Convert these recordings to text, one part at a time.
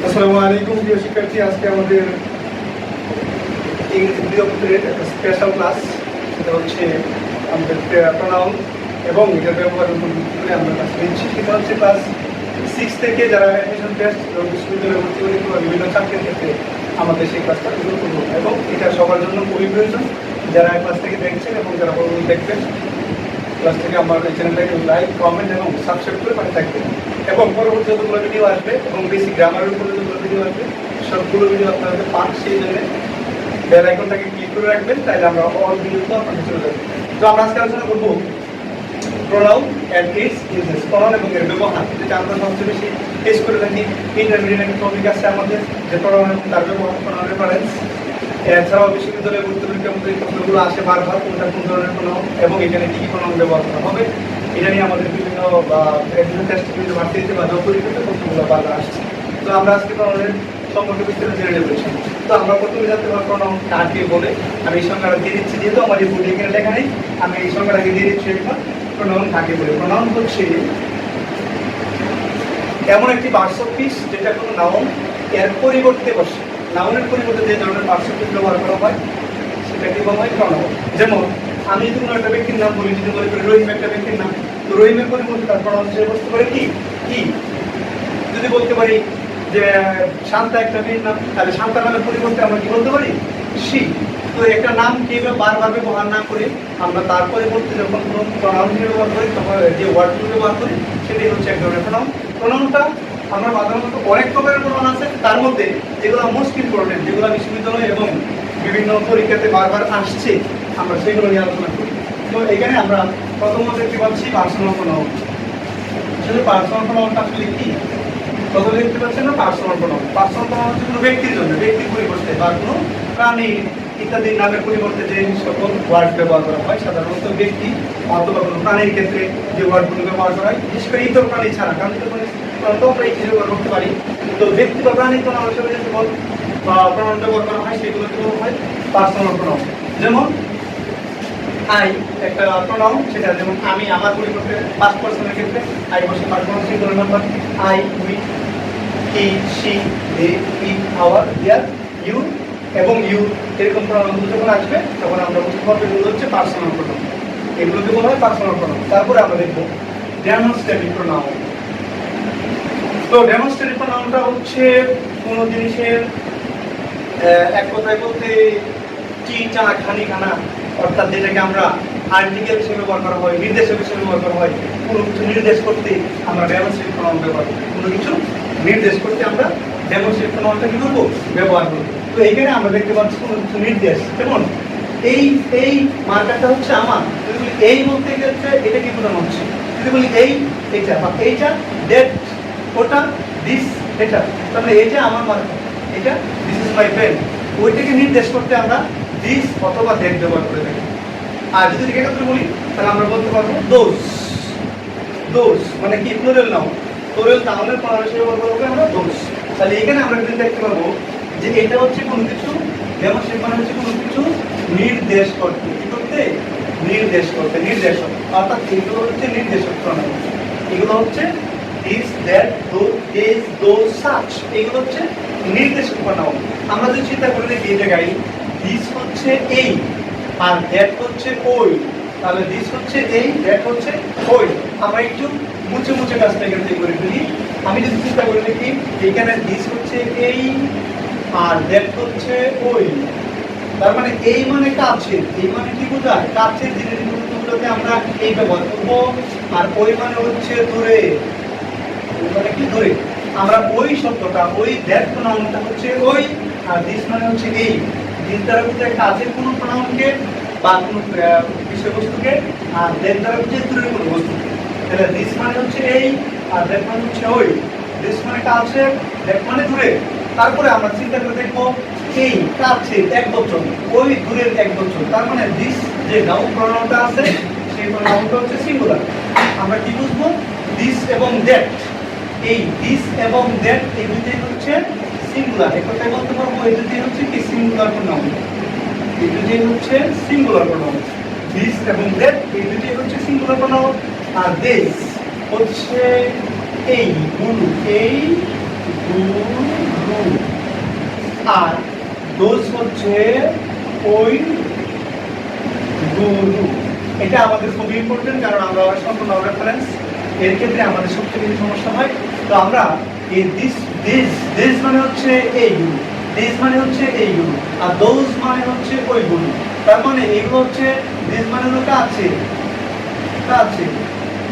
আসসালামু আলাইকুম প্রিয় শিক্ষার্থী, আজকে আমাদের ইংরেজি দ্বিতীয় পত্রের স্পেশাল ক্লাস। সেটা হচ্ছে আমাদের প্রনাউন এবং এটার ব্যবহারের উপর ভিত্তি করে আমরা ক্লাস নিচ্ছি। সেটা হচ্ছে ক্লাস 6 থেকে যারা অ্যাডমিশন টেস্ট এবং বিশ্ববিদ্যালয়ে ভর্তি হয়ে বা বিভিন্ন চাকরির ক্ষেত্রে আমাদের সেই ক্লাসটা গুরুত্বপূর্ণ এবং এটা সবার জন্য খুবই প্রয়োজন। যারা ক্লাস থেকে দেখছেন এবং যারা পরবর্তী দেখবেন, ক্লাস থেকে আমার এই চ্যানেলটাকে লাইক, কমেন্ট এবং সাবস্ক্রাইব করে পাশে থাকবেন। এবং পরবর্তী যতগুলো ভিডিও আসবে এবং বেসিক গ্রামারের উপরে যতগুলো ভিডিও আসবে, সবগুলো ভিডিও আপনাদের পান। সেই জন্য বেল আইকনটাকে ক্লিক করে রাখবেন, তাহলে আমরা অল ভিডিও তো আপনাদের চলে যাবে। তো আমরা আজকে আলোচনা করবো pronoun and it's uses, pronoun এবং এর ব্যবহার, যেটা আমরা সবচেয়ে বেশি ফেস করে থাকি। ইন্টারমিডিয়েট একটা টপিক আছে আমাদের, যে প্রোনাউন এবং তার ব্যবহার, প্রোনাউন রেফারেন্স। এছাড়াও বিশ্ববিদ্যালয়ে ভর্তি পরীক্ষার মধ্যে এই প্রশ্নগুলো আসে বারবার, কোনটা কোন ধরনের প্রোনাউন এবং এখানে কী কী প্রোনাউন ব্যবহার করা হবে। এটা নিয়ে আমাদের বিভিন্ন টেস্ট, বিভিন্ন ভার্সিটিতে বা জব পরীক্ষাতে প্রশ্নগুলো বারবার আসছে। তো আমরা আজকে প্রোনাউনের সম্পর্কে বিস্তারিত জেনে নেব। তো আমরা প্রথমে জানতে পারবো প্রোনাউন কাকে বলে। আমি এই সংখ্যাটা দিয়ে দিচ্ছি, যেহেতু আমার এই বইটি এখানে লেখা নেই, আমি এই সংখ্যাটাকে দিয়ে দিচ্ছি। এখন প্রোনাউন কাকে বলে? প্রোনাউন হচ্ছে এমন একটি পার্টস পিস যেটা কোনো নাউন এর পরিবর্তে বসে। নাউনের পরিবর্তে যে ধরনের পার্টস পিস ব্যবহার করা হয় সেটাকে বলা হয় প্রোনাউন। যেমন আমি যদি কোনো একটা ব্যক্তির নাম বলি, যদি বলি রহিম একটা ব্যক্তির নাম, তো রহিমের পরিবর্তে তার প্রোনাউন হিসেবে বসতে পারে কি কি। যদি বলতে পারি যে শান্তা একটা মেয়ের নাম, তাহলে শান্তা নামের পরিবর্তে আমরা কি বলতে পারি? শি। তো একটা নাম কেউ বারবার ব্যবহার না করে আমরা তার পরিবর্তে যখন কোনো প্রোনাউন ব্যবহার করি, তখন যে ওয়ার্ডগুলো ব্যবহার করি সেটাই হচ্ছে এক ধরনের প্রোনাউন। প্রোনাউনটা আমরা সাধারণত অনেক প্রকারের প্রোনাউন আছে, তার মধ্যে যেগুলো মোস্ট ইম্পর্টেন্ট, যেগুলো বিশ্ববিদ্যালয় এবং বিভিন্ন পরীক্ষাতে বারবার আসছে, আমরা সেগুলো নিয়ে আলোচনা করি। তো এখানে আমরা প্রথমত দেখতে পাচ্ছি পার্সোনাল প্রোনাউন। আসলে পার্সোনাল প্রোনাউনটা আসলে কি? প্রথমে দেখতে পাচ্ছেন না পার্সোনাল প্রোনাউন। পার্সোনাল প্রোনাউন হচ্ছে কোনো ব্যক্তির জন্য, ব্যক্তির পরিবর্তে বা কোনো প্রাণী ইত্যাদি নামের পরিবর্তে যে সকল ওয়ার্ড ব্যবহার করা হয়, সাধারণত ব্যক্তি অথবা কোনো প্রাণীর ক্ষেত্রে যে ওয়ার্ডগুলো ব্যবহার করা হয়, বিশেষ করে ইতর প্রাণী ছাড়া, কারণ ইতর প্রাণী তো আমরা এই ব্যবহার করতে পারি। তো ব্যক্তি বা প্রাণীর প্রোনাউন হিসেবে যে সকল প্রোনাউন ব্যবহার করা হয় সেগুলোকে বলা হয় পার্সোনাল প্রোনাউন। যেমন আই একটা প্রোনাউন, সেটা যেমন আমি, আমার পরিবর্তে ফার্স্ট পারসনের ক্ষেত্রে আই বসে personal singular number. I, we, he, she, they, it, our, their, you এবং ইউ, এরকম প্রোনাউনগুলো যখন আসবে তখন আমরা বুঝতে পারবো এগুলো হচ্ছে পার্সোনাল প্রোনাউন। এগুলোকে বলা হয় পার্সোনাল প্রোনাউন। তারপরে আমরা দেখবো ডেমনস্ট্রেটিভ প্রোনাউন। তো ডেমনস্ট্রেটিভ প্রোনাউনটা হচ্ছে কোনো জিনিসের এক কথায় বলতে চি, চা, খানি, খানা, অর্থাৎ যেটাকে আমরা আর্টিকেল হিসেবে ব্যবহার করা হয়, নির্দেশক হিসেবে ব্যবহার করা হয়। কোনো কিছু নির্দেশ করতে আমরা ডেমনস্ট্রেটিভ প্রোনাউন ব্যবহার করি। কোনো কিছু নির্দেশ করতে আমরা ডেমনস্ট্রেটিভ প্রোনাউনটা কি করবো? ব্যবহার করব। তো এইখানে আমরা দেখতে পাচ্ছি কোনো কিছু নির্দেশ, যেমন এই মার্কারটা হচ্ছে আমার। যদি বলি এই বলতে গেছে, এটা কি বোঝানো হচ্ছে? যদি বলি এইটা বা এইটা, দ্যাট, ওটা, দিস, এটা, তাহলে এইটা আমার মার্কার, এটা দিস ইজ মাই পেন। ওইটাকে নির্দেশ করতে আমরা দিস অথবা দ্যাট ব্যবহার করে থাকি। আর যদি এক্ষেত্রে বলি তাহলে আমরা বলতে পারবো দোজ। দোজ মানে কি? Plural noun. প্লুরাল নাউনের প্রোনাউন হিসেবে ব্যবহার করবো আমরা দোজ। তাহলে এখানে আমরা কিন্তু দেখতে পাবো যে এটা হচ্ছে কোনো কিছু ডেমনস্ট্রেট, মানে হচ্ছে কোনো কিছু নির্দেশ করতে। কি করতে? নির্দেশ করতে, নির্দেশক। অর্থাৎ এগুলো হচ্ছে নির্দেশক প্রোনাউন। এগুলো হচ্ছে this, that, those, this, those, such, এগুলো হচ্ছে নির্দেশক প্রোনাউন। আমরা যদি চিন্তা করে দেখি এই জায়গায় দিস হচ্ছে এই আর দ্যাট হচ্ছে ওই, তাহলে দিস হচ্ছে এই, দ্যাট হচ্ছে ওই। আমরা একটু মুছে মুছে কাজটা এখান থেকে করে ফেলি। আমি যদি চিন্তা করে দেখি এখানে দিস হচ্ছে এই আর দ্যাট হচ্ছে ওই, তার মানে এই মানে কাছের। এই মানে কি বোঝায়? কাছের জিনিসগুলোতে আমরা এই ব্যবহার করবো। আর ওই মানে হচ্ছে দূরে, মানে কি দূরে। আমরা ওই শব্দটা, ওই দ্যাট প্রোনাউনটা হচ্ছে ওই, আর দিস মানে হচ্ছে এই। দিস দ্বারা বোঝায় কাছের কোনো প্রোনাউনকে বা কোনো বিষয়বস্তুকে, আর দ্যাট দ্বারা বোঝায় দূরের কোনো বস্তুকে। তাহলে দিস মানে হচ্ছে এই আর দ্যাট মানে হচ্ছে ওই। দিস মানে কাছে, দ্যাট মানে দূরে। তারপরে আমরা চিন্তা করে দেখবো এই কাছে এক বচন, ওই দূরের এক বচন, তার মানে দিস যে নাউন প্রোনাউনটা আছে সেই প্রোনাউনটা হচ্ছে সিঙ্গুলার। আমরা কি বুঝবো? দিস এবং দ্যাট, এই দিস এবং দ্যাট এই দুটোই হচ্ছে সিঙ্গুলার। এক কথায় বলতে পারবো এই দুটোই হচ্ছে কি? Singular pronoun. এই দুটোই হচ্ছে সিঙ্গুলার প্রোনাউন। দিস এবং দ্যাট এই দুটোই হচ্ছে সিঙ্গুলার প্রোনাউন। আর দিস হচ্ছে এই গুরু, এই গুরু, গরু, আর দোজ হচ্ছে ওই গরু। এটা আমাদের খুবই ইম্পর্টেন্ট, কারণ আমরা সম্পূর্ণ রেফারেন্স, এর ক্ষেত্রে আমাদের সবচেয়ে বেশি সমস্যা হয়। তো আমরা এই দিস মানে হচ্ছে এইগুলো, দিস মানে হচ্ছে এইগুলো, আর দোজ মানে হচ্ছে ওইগুলো। তার মানে এগুলো হচ্ছে দিস মানে হলো কাছে, কাছে,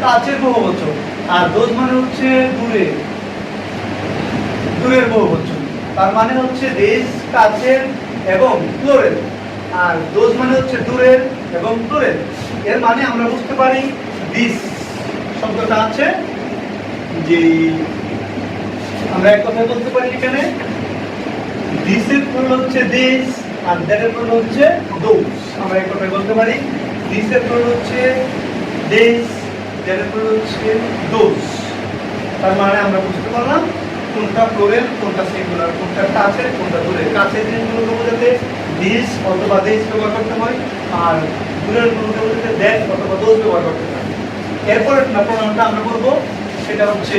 কাছের বহুবচন, আর দোজ মানে হচ্ছে দূরে, দূরের বহুবচন। তার মানে হচ্ছে দেশ কাছের এবং প্লুরাল, আর দোজ মানে হচ্ছে দূরের এবং প্লুরাল। এর মানে আমরা বুঝতে পারি দিস শব্দটা আছে যে আমরা এক কথায় বলতে পারি এখানে দিসের প্লুরাল হচ্ছে দিস, আর দ্যাটের প্লুরাল হচ্ছে দোজ। আমরা এক কথায় বলতে পারি দিসের প্লুরাল হচ্ছে দিস, দ্যাটের প্লুরাল হচ্ছে দোজ। তার মানে আমরা বুঝতে পারলাম কোনটা প্লুরাল, কোনটা সিঙ্গুলার, কোনটা কাছের, কোনটা দূরের। কাছের জিনিসগুলোকে বোঝাতে দিস অথবা দিস ব্যবহার করতে হয়, আর দূরের গুলোকে বোঝাতে দ্যাট অথবা দোজ ব্যবহার করতে হয়। এরপরে প্রণামটা আমরা বলবো সেটা হচ্ছে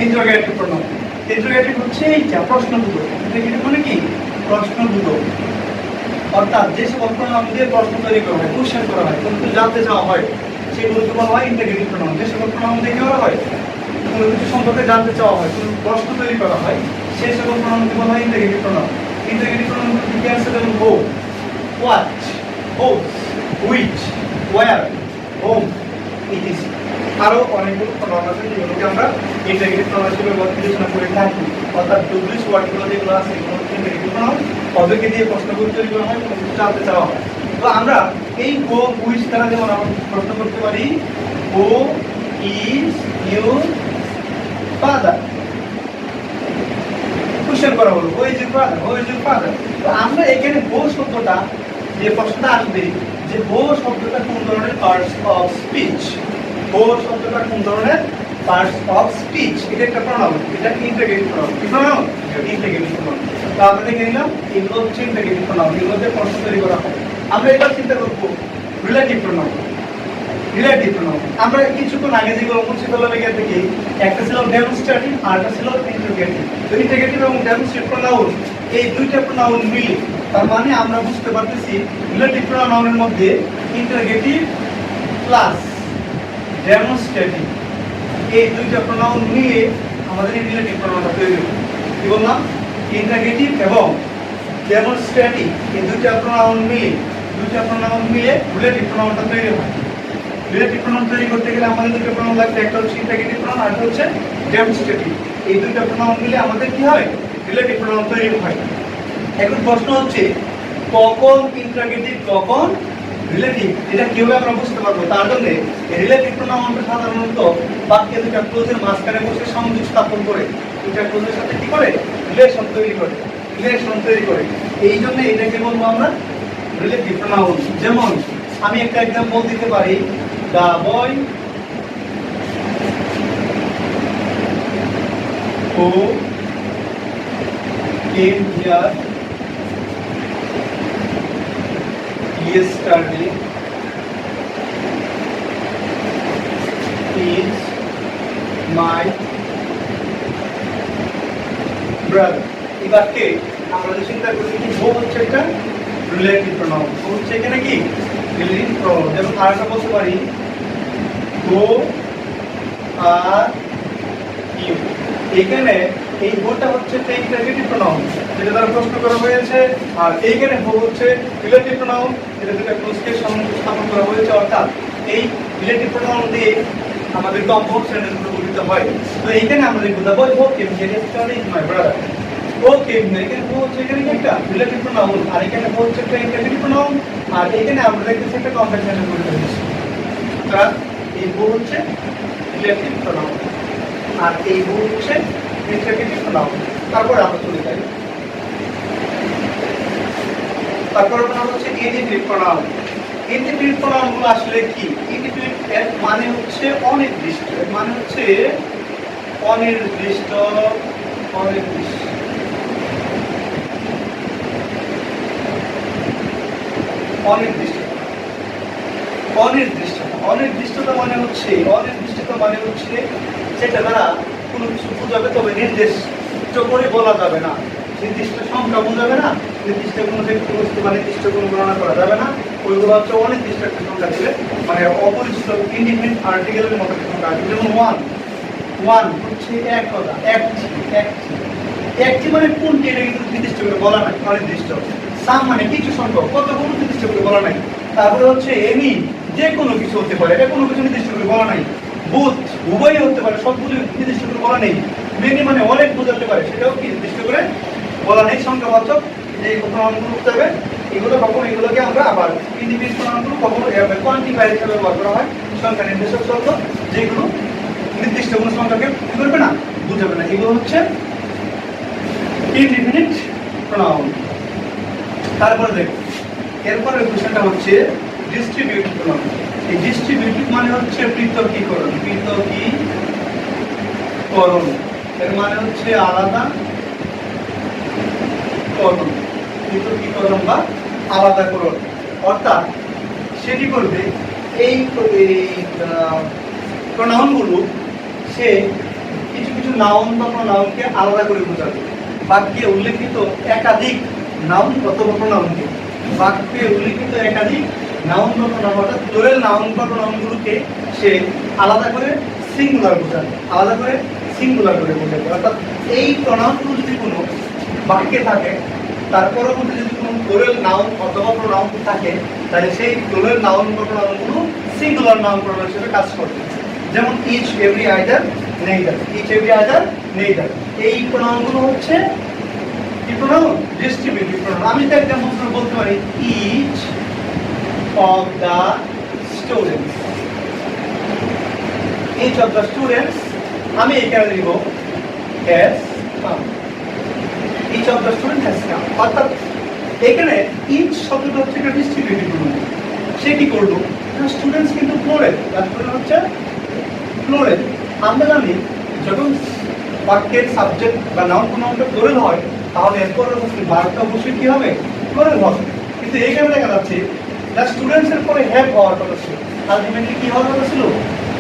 ইন্টারোগেটিভ প্রণাম। ইন্টারোগেটিভ হচ্ছে এইটা প্রশ্নবোধক। ইন্টারোগেটিভ মানে কি? প্রশ্নবোধক। অর্থাৎ যে সকল প্রণাম দিয়ে প্রশ্ন তৈরি করা হয়, কোশ্চেন করা হয়, কোনো কিছু জানতে চাওয়া হয়, সেগুলোকে বলা হয় ইন্টারোগেটিভ প্রণাম। যে সকল প্রণাম দিয়ে করা হয়, কোনো কিছু সম্পর্কে জানতে চাওয়া হয়, কোনো প্রশ্ন তৈরি করা হয়, সেই সকল প্রণামকে বলা হয় ইন্টারোগেটিভ প্রণাম। ইন্টারোগেটিভ প্রণামগুলো কি আছে? যেমন who, what, whose, which, where, whom, etc. আরো অনেকগুলো প্রণাম আছে যেগুলোকে আমরা ইন্টারোগেটিভ প্রণাম হিসেবে বিবেচনা করে থাকি। অর্থাৎ ডব্লিউএস ওয়ার্ডগুলো যেগুলো আছে এগুলো হচ্ছে ইন্টারোগেটিভ প্রণাম। ওদেরকে দিয়ে প্রশ্নগুলো তৈরি করা হয়, কোনো কিছু জানতে চাওয়া হয়। তো আমরা এই হো, হুইচ দ্বারা যেমন আমরা প্রশ্ন করতে পারি who is your father, question করা হলো who is your father, who is your father. তো আমরা এখানে হো শব্দটা যে প্রশ্নটা আসবে যে হো শব্দটা কোন ধরনের পার্টস অফ স্পিচ, হো শব্দটা কোন ধরনের পার্টস অফ স্পিচ, এটা একটা প্রণাম, এটা ইন্টারোগেটিভ প্রণাম। কি প্রণাম? ইন্টারোগেটিভ প্রণাম। তো আমরা দেখে নিলাম এগুলো হচ্ছে ইন্টারোগেটিভ প্রণাম, এগুলোতে প্রশ্ন তৈরি করা হয়। আমরা এবার চিন্তা করবো রিলেটিভ প্রণাম। রিলেটিভ প্রণাম আমরা কিছুক্ষণ আগে যেগুলো মুছে ফেললাম এখান থেকে, একটা ছিল ডেমনস্ট্রেটিভ আর একটা ছিল ইন্টারোগেটিভ। তো ইন্টারোগেটিভ এবং ডেমনস্ট্রেটিভ প্রনাউন এই দুইটা প্রনাউন মিলে, তার মানে আমরা বুঝতে পারতেছি রিলেটিভ প্রনাউনের মধ্যে ইন্টারোগেটিভ প্লাস ডেমনস্ট্রেটিভ এই দুইটা প্রনাউন মিলে আমাদের এই রিলেটিভ প্রনাউনটা তৈরি হবে। কি বললাম? ইন্টারোগেটিভ এবং ডেমনস্ট্রেটিভ এই দুইটা প্রনাউন মিলে রিলেটিভ প্রনাউনটা তৈরি হয়। রিলেটিভ প্রনাউন তৈরি করতে গেলে আমাদের দুটো প্রনাউন লাগবে, একটা হচ্ছে ইন্টারোগেটিভ প্রনাউন আর একটা হচ্ছে ডেমনস্ট্রেটিভ। এই দুইটা প্রনাউন মিলে আমাদের কি হয়? রিলেটিভ প্রনাউন তৈরি হয়। এখন প্রশ্ন হচ্ছে কখন ইন্টারোগেটিভ কখন রিলেটিভ, এটা কিভাবে আমরা বুঝতে পারবো? তার জন্য রিলেটিভ প্রনাউনটা সাধারণত বাক্যে দুটো ক্লোজের মাঝখানে বসে সংযোগ স্থাপন করে, দুটো ক্লোজের সাথে কি করে? রিলেশন তৈরি করে। এই জন্য এটাকে বলবো আমরা রিলেটিভ প্রনাউন। যেমন আমি একটা एग्जांपल দিতে পারি, the boy who came here yesterday is my brother। এবারে আমরা যে চিন্তা করি কি হো হচ্ছে একটা রিলেটিভ প্রনাউন, হচ্ছে এখানে কি রিলেটিভ প্রনাউন। যেমন আরেকটা বলতে পারি হো আর ইউ। এখানে এই হোটা হচ্ছে ইন্টারোগেটিভ প্রনাউন যেটা দ্বারা প্রশ্ন করা হয়েছে, আর এইখানে হো হচ্ছে রিলেটিভ প্রনাউন যেটা দুটো ক্লোজকে স্থাপন করা হয়েছে। অর্থাৎ এই রিলেটিভ প্রনাউন দিয়ে আমাদের কম্পাউন্ড সেন্টেন্সগুলো গঠিত হয়। তো এইখানে আমরা দেখব the boy who came here yesterday is my brother। ও কেম হিয়ার, এখানে হো হচ্ছে এখানে একটা রিলেটিভ প্রনাউন, আর এখানে হো হচ্ছে একটা ইন্টারোগেটিভ প্রনাউন, আর এখানে আমরা দেখতেছি একটা কম্পাউন্ড সেন্টেন্স গঠিত হয়েছে। তার এই হো হচ্ছে রিলেটিভ প্রনাউন আর এই হো হচ্ছে ইন্টারোগেটিভ প্রনাউন। তারপরে আমরা চলে যাই, তারপরে প্রনাউন হচ্ছে ইনডিফিনিট প্রনাউন। ইনডিফিনিট প্রনাউনগুলো আসলে কি? ইনডিফিনিট এর মানে হচ্ছে অনির্দিষ্ট, এর মানে হচ্ছে অনির্দিষ্ট অনির্দিষ্ট অনির্দিষ্টতা। অনির্দিষ্টতা মানে হচ্ছে সেটা দ্বারা কোনো কিছু বোঝাবে, তবে নির্দিষ্ট করে বলা যাবে না, নির্দিষ্ট সংখ্যা বোঝাবে না, নির্দিষ্ট কোনো ব্যক্তিবস্তু বা নির্দিষ্ট কোনো গণনা করা যাবে না। ওইগুলো হচ্ছে অনির্দিষ্ট একটা সংখ্যা দিলে, মানে অপরিচিত ইনডিফিনিট আর্টিকেলের মতো একটা সংখ্যা আছে। যেমন ওয়ান, ওয়ান হচ্ছে এক কথা, একটি, একটি, একটি মানে কোনটি, এটা কিন্তু নির্দিষ্ট করে বলা নাই, অনির্দিষ্ট। সাম মানে কিছু সংখ্যক, কতগুলো নির্দিষ্ট করে বলা নাই। তারপরে হচ্ছে এনি, যে কোনো কিছু হতে পারে, এটা কোনো কিছু নির্দিষ্ট করে বলা নাই। বুথ, উভয়ই হতে পারে, সবগুলো নির্দিষ্ট করে বলা নেই। মেনি মানে অনেক বোঝাতে পারে, সেটাও কি নির্দিষ্ট করে বলা নেই। সংখ্যাবাচক যে প্রণামগুলো হতে হবে, এগুলো কখন, এগুলোকে আমরা আবার ইন্ডিভিজুয়াল প্রণামগুলো কখন কোয়ান্টিফায়ার হিসেবে ব্যবহার করা হয়, সংখ্যা নির্দেশক শব্দ, যেগুলো নির্দিষ্ট কোনো সংখ্যাকে কি করবে না, বুঝাবে না। এগুলো হচ্ছে ইনডিফিনিট প্রনাউন। তারপরে দেখো, এরপরে কোশ্চেনটা হচ্ছে ডিস্ট্রিবিউটিভ প্রনাউন। এই ডিস্ট্রিবিউটিভ মানে হচ্ছে পৃথকীকরণ, পৃথকীকরণ এর মানে হচ্ছে আলাদা করণ, পৃথকীকরণ বা আলাদা করণ। অর্থাৎ সেটি করবে এই প্রনাউনগুলো, সে কিছু কিছু নাউন বা প্রনাউনকে আলাদা করে বোঝাবে। বাক্যে উল্লেখিত একাধিক নাউন অথবা প্রনাউনকে, বাক্যে উল্লেখিত একাধিক নাউন বা প্রনাউন, অর্থাৎ প্লুরাল নাউন বা প্রনাউনগুলোকে সে আলাদা করে সিঙ্গুলার বোঝাবে, আলাদা করে সিঙ্গুলার করে বোঝাবে। অর্থাৎ এই প্রনাউনগুলো যদি কোনো বাক্যে থাকে, তার পরবর্তী যদি কোনো প্লুরাল নাউন অথবা প্রনাউন থাকে, তাহলে সেই প্লুরাল নাউন বা প্রনাউনগুলো সিঙ্গুলার নাউন প্রনাউন হিসেবে কাজ করবে। যেমন each, every, either, neither, each, every, either, neither, এই প্রনাউনগুলো হচ্ছে কি প্রনাউন? Distributive pronoun. আমি তো একটা মাত্র বলতে পারি each of the students, each of the students, আমি এখানে লিখব has come, each of the student has come. অর্থাৎ এখানে ইচ শব্দটা হচ্ছে একটা ডিস্ট্রিবিউটিভ প্রনাউন। সে কি করলো? স্টুডেন্টস কিন্তু প্লুরাল, তার মানে হচ্ছে প্লুরাল। আমরা জানি যখন বাক্যের সাবজেক্ট বা নাউন প্রনাউনটা প্লুরাল হয়, তাহলে এরপর ভার্বটা অবশ্যই কি হবে? প্লুরাল হবে। কিন্তু এইখানে দেখা যাচ্ছে দ্য স্টুডেন্টস এর পরে হ্যাভ হওয়ার কথা ছিল, আলটিমেটলি কি হওয়ার কথা ছিল?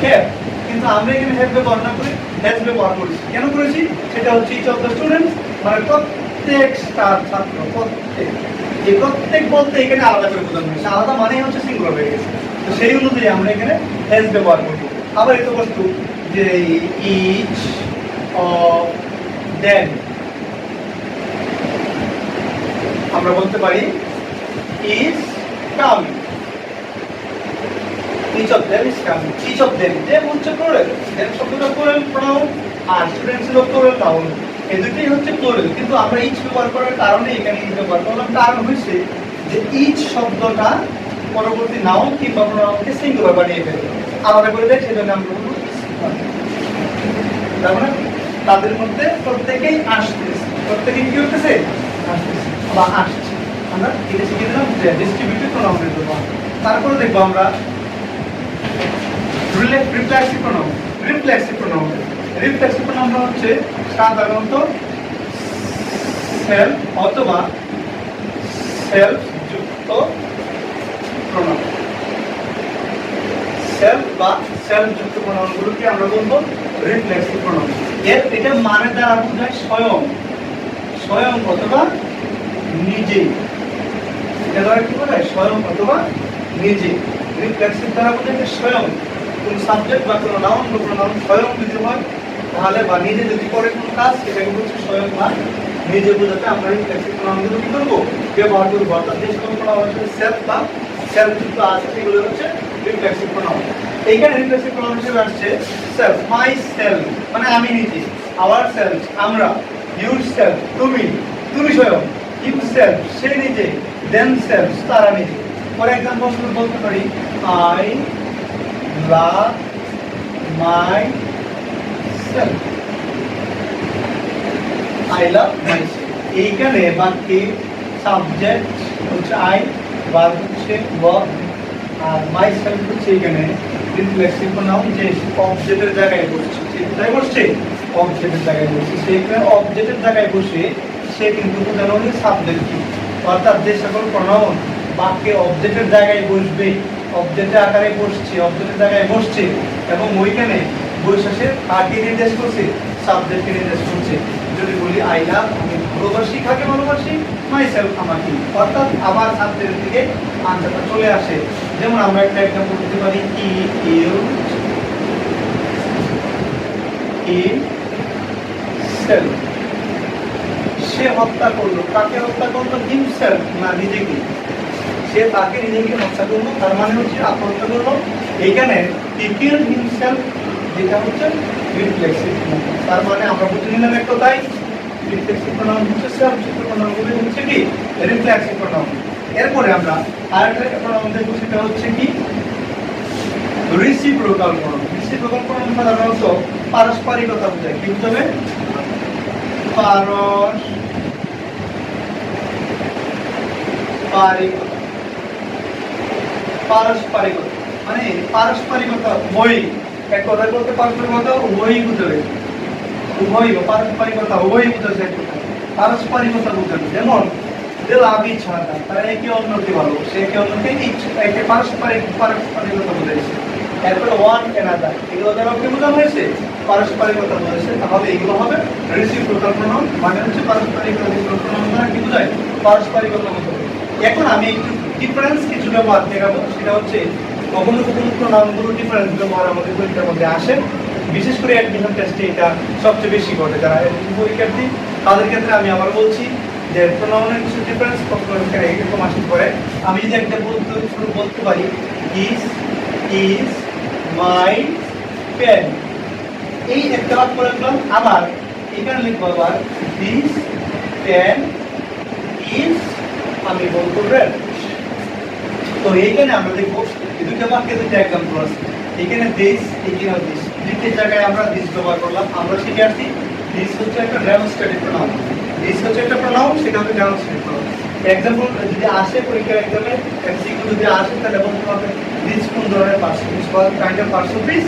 হ্যাভ। কিন্তু আমরা এখানে হ্যাভ ব্যবহার না করে হ্যাজ ব্যবহার করেছি। কেন করেছি? সেটা হচ্ছে ইচ অফ দ্য স্টুডেন্টস মানে প্রত্যেকটা ছাত্র, প্রত্যেক, এই প্রত্যেক বলতে এখানে আলাদা করে বোঝানো হয়েছে, আলাদা মানেই হচ্ছে সিঙ্গুলার হয়ে গেছে। তো সেই অনুযায়ী আমরা এখানে হ্যাজ ব্যবহার করবো। আবার এটা বস্তু যে ইচ অফ দেম, আমরা বলতে পারি is coming, each of them is coming, each of them, them হচ্ছে প্লুরাল, দেম শব্দটা প্লুরাল প্রনাউন, আর স্টুডেন্টস হলো প্লুরাল নাউন, এই দুটোই হচ্ছে প্লুরাল। কিন্তু আমরা ইচ ব্যবহার করার কারণে এখানে ইজ ব্যবহার করলাম। কারণ হচ্ছে যে ইচ শব্দটা পরবর্তী নাউন কিংবা প্রনাউনকে সিঙ্গুলার বানিয়ে ফেলবে, আলাদা করে দেয়, সেজন্য আমরা বলবো তার মানে তাদের মধ্যে প্রত্যেকেই আসতেছে, প্রত্যেকেই কি করতেছে? আসতেছে বা আসছে। আমরা এটা শিখে দিলাম যে ডিস্ট্রিবিউটিভ প্রনাউনের জন্য। তারপরে দেখবো আমরা reflexive pronoun. Reflexive pronoun, reflexive pronoun হচ্ছে সাধারণত সেলফ অথবা সেলফ যুক্ত প্রনাউন, সেলফ বা সেলফ যুক্ত প্রনাউনগুলোকে আমরা বলবো রিফ্লেক্সিভ প্রনাউন। এটা মানে দ্বারা বোঝায় স্বয়ং, স্বয়ং অথবা নিজে, এটা দ্বারা কি বোঝায়? স্বয়ং অথবা নিজে। রিফ্লেক্সিভ দ্বারা বোঝায় স্বয়ং, কোন সাবজেক্ট বা কোনো নাউন বা প্রনাউন স্বয়ং যদি হয়, তাহলে বা নিজে যদি করে কোনো কাজ, সেটাকে বলছে স্বয়ং বা নিজে বোঝাতে আমরা রিফ্লেক্সিভ প্রনাউনগুলো কি করবো? ব্যবহার করবো। অর্থাৎ যে সকল প্রনাউন হচ্ছে সেলফ বা সেলফ যুক্ত আছে, সেগুলো হচ্ছে রিফ্লেক্সিভ প্রনাউন। এইখানে রিফ্লেক্সিভ প্রনাউন হিসেবে আসছে সেলফ, মাই সেলফ মানে আমি নিজে, আওয়ার সেলফ আমরা, ইউর সেলফ তুমি, তুমি স্বয়ং, হিম সেলফ সে নিজে, দেম সেলফ তারা নিজে। ফর এক্সাম্পল বলতে পারি I love my self, I love my self. এইখানে বাক্যে সাবজেক্ট হচ্ছে আই, ভার্ব হচ্ছে ওয়ার্ব, আর মাই সেলফ হচ্ছে এখানে রিফ্লেক্সিভ প্রনাউন, যে অবজেক্টের জায়গায় বসছে, সে কোথায় বসছে? অবজেক্টের জায়গায় বসছে। সেইখানে অবজেক্টের জায়গায় বসে সে কিন্তু বোঝানো হলে সাবজেক্ট, অর্থাৎ যে সকল প্রনাউন বাক্যে অবজেক্টের জায়গায় বসবে, অবজেক্টের আকারে বসছে, অবজেক্টের জায়গায় বসছে, এবং ওইখানে বৈশাখে কাকে নির্দেশ করছে, সাবজেক্টকে নির্দেশ করছে। যদি বলি আই লাভ, আমি ভালোবাসি, কাকে ভালোবাসি, মাই সেলফ, আমাকে। অর্থাৎ আবার সাবজেক্টের দিকে আনসারটা চলে আসে। যেমন আমরা একটা এক্সাম্পল দিতে পারি, ই ইউ ইন সেলফ, সে হত্যা করলো, কাকে হত্যা করলো, হিমসেলফ, না নিজেকে, সে তাকে নিজেকে হত্যা করলো, তার মানে হচ্ছে আত্মহত্যা করলো। এইখানে he killed himself, যেটা হচ্ছে রিফ্লেক্সিভ, তার মানে আমরা বুঝে নিলাম এক কথায় রিফ্লেক্সিভ প্রোনাউন হচ্ছে সাবজেক্ট, প্রোনাউন গুলো হচ্ছে কি রিফ্লেক্সিভ প্রোনাউন। এরপরে আমরা আরেকটা প্রোনাউন দেখব, সেটা হচ্ছে কি রিসিপ্রোকাল প্রোনাউন। রিসিপ্রোকাল প্রোনাউন সাধারণত পারস্পরিকতা বোঝায়। কি বুঝাবে? পারস্পরিকতা মানে পারস্পরিকতা উভয়ই, এক কথায় বলতে পারস্পরিকতা উভয়ই বুঝাবে, উভয়ই পারস্পরিকতা উভয়ই বুঝাচ্ছে, পারস্পরিকতা বুঝাবে। যেমন যে লাভ ইচ্ছা, তারা একে অন্যকে ভালোবাসে, একে অন্যকে একে পারস্পরিকতা বুঝাইছে। এরপরে ওয়ান অ্যানাদার, এগুলো দ্বারা কি বোঝানো হয়েছে? পারস্পরিকতা বুঝাইছে। তাহলে এগুলো হবে রেসিপ্রোকাল প্রোনাউন, মানে হচ্ছে পারস্পরিকতা। রেসিপ্রোকাল প্রোনাউন দ্বারা কি বোঝায়? পারস্পরিকতা বোঝাবে। এখন আমি একটু ডিফারেন্স কিছু ব্যবহার দেখাবো, সেটা হচ্ছে কখনো কখনো প্রোনাউনগুলো ডিফারেন্স ব্যবহার আমাদের পরীক্ষার মধ্যে আসে। বিশেষ করে অ্যাডমিশন টেস্টে এটা সবচেয়ে বেশি ঘটে। যারা পরীক্ষার্থী তাদের ক্ষেত্রে আমি আবার বলছি যে প্রোনাউনের কিছু ডিফারেন্স কখনো এরকম আসতে পারে। আমি যদি একটা বলতে পারি ইজ ইজ মাই পেন, এই একটা বাক্য লিখলাম। আবার এখানে লিখবো আবার দিস পেন ইজ, আমি বলবো রেড। তো এইখানে আমরা দেখবো দুইটা বাক্যে দুইটা এক্সাম্পল আছে। এখানে দিস, এখানে দিস, দুইটা জায়গায় আমরা দিস ব্যবহার করলাম। আমরা শিখে আসছি দিস হচ্ছে একটা ডেমনস্ট্রেটিভ প্রোনাউন, দিস হচ্ছে একটা প্রোনাউন, সেটা হচ্ছে ডেমনস্ট্রেটিভ প্রোনাউন। এক্সাম্পল যদি আসে পরীক্ষার এক্সামে এমসিকিউ যদি আসে, তাহলে বলতে হবে দিস কোন ধরনের parts, what kind of parts of this,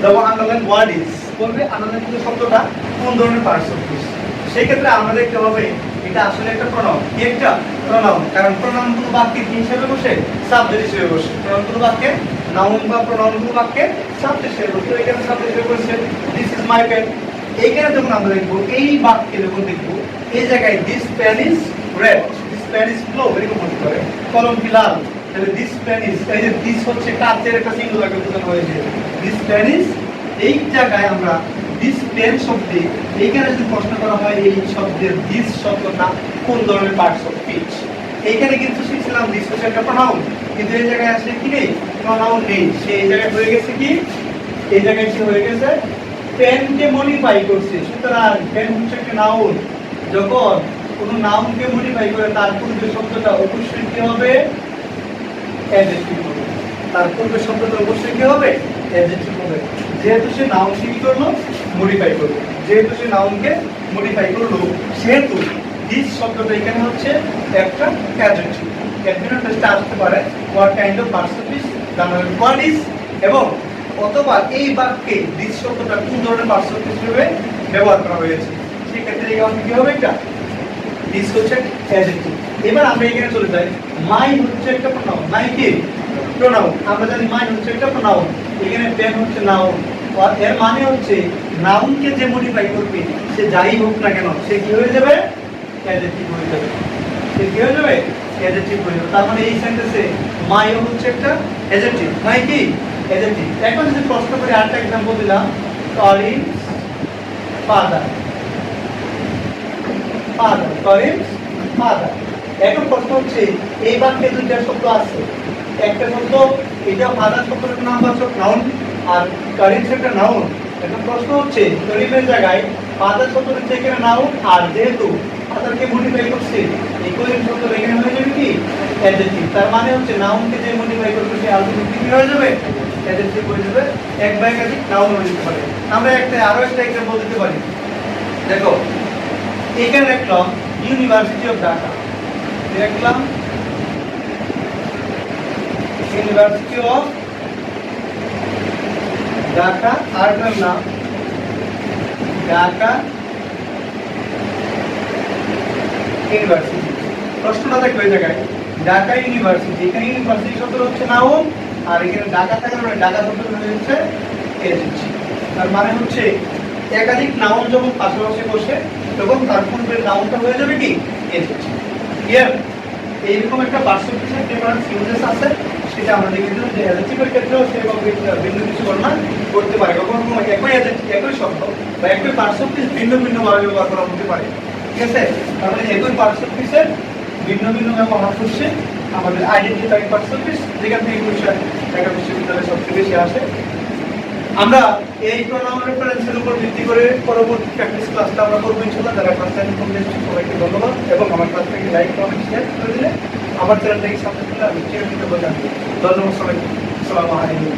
যেমন আন্ডারলাইন ওয়ার্ড ইজ, বলবে আন্ডারলাইন কিন্তু শব্দটা কোন ধরনের পার্টস অফ দিস। সেই ক্ষেত্রে আমরা দেখতে হবে এটা আসলে একটা প্রোনাউন। কি একটা প্রোনাউন? কারণ প্রোনাউন গুলো বাক্যে কি হিসেবে বসে? সাবজেক্ট হিসেবে বসে। প্রোনাউন গুলো বাক্যে, নাউন বা প্রোনাউন গুলো বাক্যে সাবজেক্ট হিসেবে বসে। এখানে সাবজেক্ট হিসেবে বসে দিস ইজ মাই পেন। এইখানে যখন আমরা দেখবো, এই বাক্যে যখন দেখবো, এই জায়গায় this pen is red, this pen is blue, এরকম হতে পারে। কলম কি লাল, তাহলে দিস পেন ইজ, এই যে দিস হচ্ছে কাচের একটা সিঙ্গুলারকে বোঝানো হয়েছে, দিস পেন ইজ। এই জায়গায় আমরা দিস পেন শব্দে, এইখানে যদি প্রশ্ন করা হয় এই শব্দের দিস শব্দটা কোন ধরনের পার্টস অফ স্পিচ, এইখানে কিন্তু শিখছিলাম দিস হচ্ছে একটা প্রোনাউন, কিন্তু এই জায়গায় আসলে কি নেই, প্রোনাউন নেই। সেই জায়গায় হয়ে গেছে কি, এই জায়গায় সে হয়ে গেছে পেনকে মডিফাই করছে। সুতরাং পেন হচ্ছে একটা নাউন। যখন কোনো নাউনকে মডিফাই করে, তার পূর্বে শব্দটা অবশ্যই কি হবে? অ্যাডজেক্টিভ হবে। তার পূর্বে শব্দটা অবশ্যই কি হবে? অ্যাডজেক্টিভ হবে। যেহেতু সে নাউন কি করলো? মডিফাই করলো। যেহেতু সে নাউনকে মডিফাই করলো, সেহেতু দিস শব্দটা এখানে হচ্ছে একটা অ্যাডজেক্টিভ। অ্যাডমিশন টেস্টে আসতে পারে what kind of parts of speech, what is, এবং অথবা এই বাক্যে দিস শব্দটা কোন ধরনের পার্টস অফ স্পিচ হিসেবে ব্যবহার করা হয়েছে। সেক্ষেত্রে এই কারণে কি হবে? এটা দিস হচ্ছে অ্যাডজেক্টিভ। এবার আমরা এখানে চলে যাই, মাই হচ্ছে একটা প্রোনাউন। মাই কি প্রোনাউন? আমরা জানি মাই হচ্ছে একটা প্রোনাউন। এখানে পেন হচ্ছে নাউন। এর মানে হচ্ছে নাউনকে যে মডিফাই করবে, সে যাই হোক না কেন, সে কি হয়ে যাবে? অ্যাডজেক্টিভ হয়ে যাবে। সে কি হয়ে যাবে? অ্যাডজেক্টিভ হয়ে যাবে। তার মানে এই সেন্টেন্সে মাই হচ্ছে একটা অ্যাডজেক্টিভ। মাই কি অ্যাডজেক্টিভ। এখন যদি প্রশ্ন করে আরেকটা এক্সাম্পল দিলাম, Collins father, father, Collins father. এখন প্রশ্ন হচ্ছে এই বাক্যে দুইটা শব্দ আছে, একটা শব্দ এটা ফাদার শব্দের নাম বাচক নাউন, আর কলিন্স একটা নাউন। এখন প্রশ্ন হচ্ছে কলিনের জায়গায় ফাদার শব্দটা হচ্ছে এখানে নাউন, আর যেহেতু ফাদারকে মডিফাই করছে, এই কলিন শব্দ এখানে হয়ে যাবে কি অ্যাডজেক্টিভ। তার মানে হচ্ছে নাউনকে যে মডিফাই করবে সে আলটিমেটলি কি হয়ে যাবে? অ্যাডজেক্টিভ হয়ে যাবে। এক বা একাধিক নাউন হয়ে যেতে পারে। আমরা আরো একটা এক্সাম্পল দিতে পারি। দেখো এখানে লিখলাম ইউনিভার্সিটি অফ ঢাকা, লিখলাম ইউনিভার্সিটি অফ ঢাকা, আর নাম ঢাকা ইউনিভার্সিটি। প্রশ্নটা দেখো এই জায়গায় ঢাকা ইউনিভার্সিটি, এখানে ইউনিভার্সিটি শব্দ হচ্ছে নাউন, আর এখানে ঢাকা থাকার মানে ঢাকা শব্দ হচ্ছে অ্যাডজেক্টিভ। তার মানে হচ্ছে একাধিক নাউন যখন পাশাপাশি বসে তখন তার পূর্বের নাউনটা হয়ে যাবে কি এসেছে। ক্লিয়ার? এইরকম একটা পার্টস পিসের ডিফারেন্স ইউজেস আছে, সেটা আমরা দেখেছিলাম যে অ্যাডজেক্টিভের ক্ষেত্রেও সেরকম ভিন্ন কিছু গণনা করতে পারে। কখনো কখনো একই অ্যাডজেক্টিভ একই শব্দ বা একই পার্টস পিস ভিন্ন ভিন্ন ভাবে ব্যবহার করা হতে পারে। ঠিক আছে? তাহলে একই পার্টস পিসের ভিন্ন ভিন্ন ব্যবহার হচ্ছে আমাদের আইডেন্টিফাইড পার্টস পিস, যেখান থেকে কোশ্চেন ঢাকা বিশ্ববিদ্যালয়ে সবচেয়ে বেশি আসে। আমরা এই প্রোনাউন রেফারেন্সের উপর ভিত্তি করে পরবর্তী প্র্যাকটিস ক্লাসটা আমরা করবো ইনশাআল্লাহ। যারা ক্লাসটা ইনফরমেশন সবাইকে ধন্যবাদ, এবং আমার ক্লাসটাকে লাইক কমেন্ট শেয়ার করে দিলে আমার চ্যানেলটাকে সাবস্ক্রাইব করলে আমি চিরকৃতজ্ঞ জানাই। ধন্যবাদ সবাইকে। আসসালামু আলাইকুম।